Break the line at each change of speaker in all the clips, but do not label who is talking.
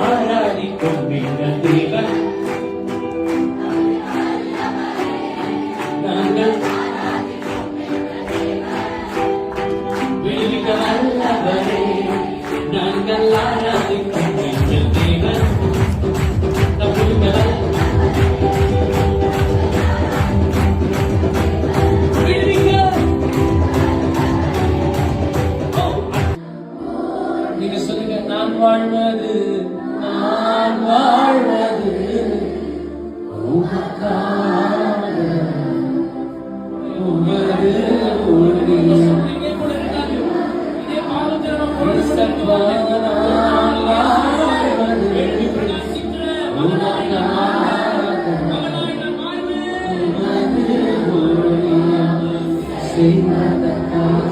ஆராதிக்கும் எங்கள் தேவன். நாங்கள் விடுவிக்க வல்லவரே, நாங்கள் ஆராதிக்கும் எங்கள் தேவன். நீங்க சொல்லுங்க, நான் வாழ்வது உமக்காக, உமது ஊழியம். இயேசுவா, நான் வாழ்வது உமக்காக, உமது ஊழியம் செய்வதற்காக.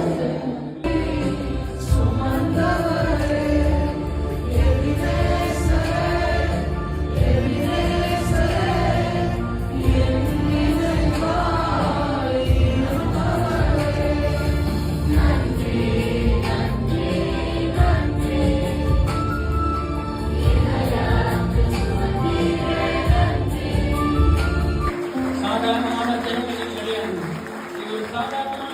சாதாரணமான ஜனங்களின் கிடையாது. இது ஒரு சாதாரண